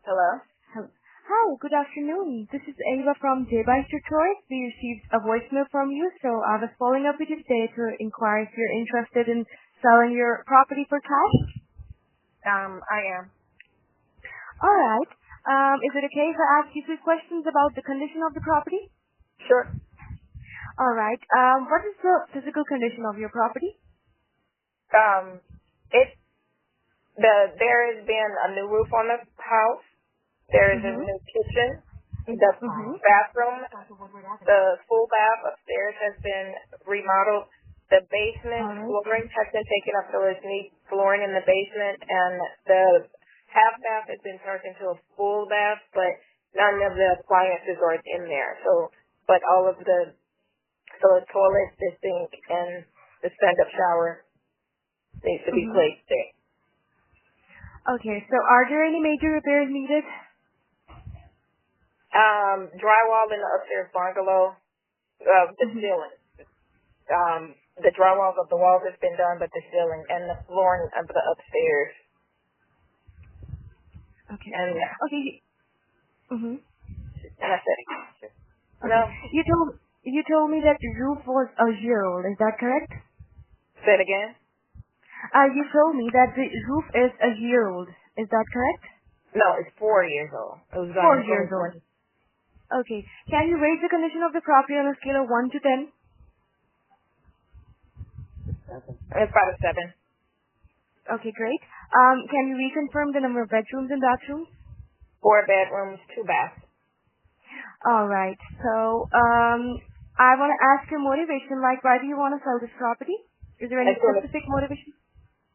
Hello? Hi, good afternoon. This is Ava from J by Choice. We received a voicemail from you, so I was following up with you today to inquire if you're interested in selling your property for cash. I am. All right. Is it okay if I ask you 2 questions about the condition of the property? Sure. All right. What is the physical condition of your property? There has been a new roof on the house. There is a new kitchen. The bathroom, the full bath upstairs has been remodeled. The basement flooring has been taken up, so it needs flooring in the basement, and the half bath has been turned into a full bath, but none of the appliances are in there. But all of the toilet, the sink, and the stand-up shower needs to be placed there. Okay, so are there any major repairs needed? Drywall in the upstairs bungalow, the ceiling. The drywall of the walls has been done, but the ceiling and the flooring of the upstairs. Okay. And And that's it. Okay. No. You told me that the roof was a year old. Is that correct? Say it again. You told me that the roof is a year old. Is that correct? No, it's 4 years old. It was 4 years old. Okay. Can you rate the condition of the property on a scale of 1 to 10? It's about a 7. Okay, great. Can you reconfirm the number of bedrooms and bathrooms? 4 bedrooms, 2 baths. All right. So, I want to ask your motivation. Like, why do you want to sell this property? Is there any specific motivation?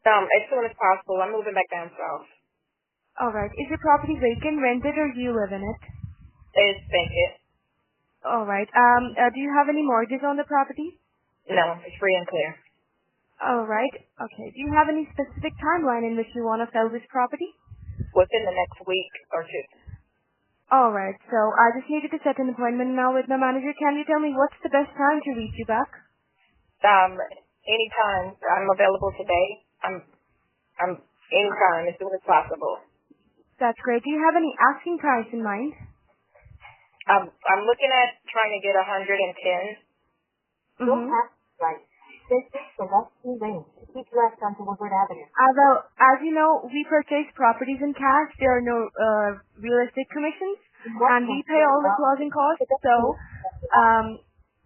As soon as possible. I'm moving back down south. All right. Is your property vacant, rented, or do you live in it? It's vacant. All right. Do you have any mortgage on the property? No, it's free and clear. All right. Okay. Do you have any specific timeline in which you want to sell this property? Within the next week or 2. All right. So I just needed to set an appointment now with my manager. Can you tell me what's the best time to reach you back? Anytime. I'm available today. I'm anytime, as soon as possible. That's great. Do you have any asking price in mind? I'm looking at trying to get 110. Right. This is the left key lane. Keep left onto Woodward Avenue. Well, as you know, we purchase properties in cash. There are no real estate commissions, and we pay all the closing costs. So,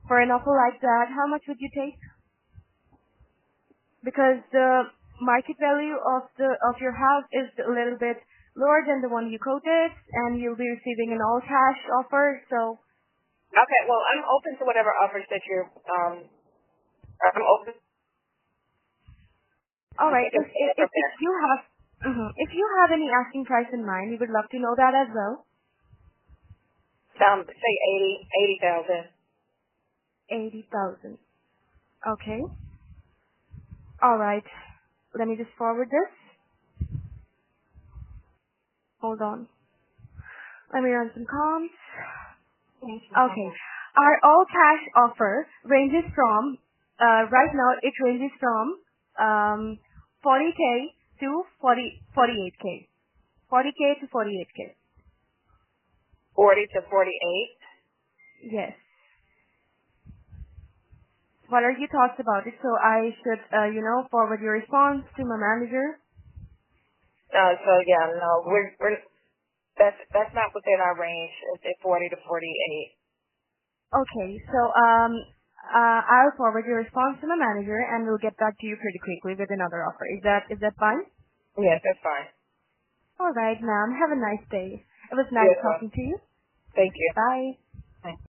for an offer like that, how much would you take? Because the market value of your house is a little bit lower than the one you quoted, and you'll be receiving an all-cash offer. So, okay. Well, I'm open to whatever offers that you're. I'm open. All right. If you have any asking price in mind, we would love to know that as well. Say 80,000. 80,000. Okay. All right. Let me just forward this. Hold on. Let me run some comms. Okay. Our all cash offer ranges from right now it ranges from 40K to 48K. 40K to 48K. 40 to 48? Yes. What are your thoughts about it? So I should, forward your response to my manager. That's not within our range. It's at 40 to 48. Okay, so I'll forward your response to my manager, and we'll get back to you pretty quickly with another offer. Is that fine? Yes, that's fine. All right, ma'am. Have a nice day. It was nice talking to you. Thank you. Bye.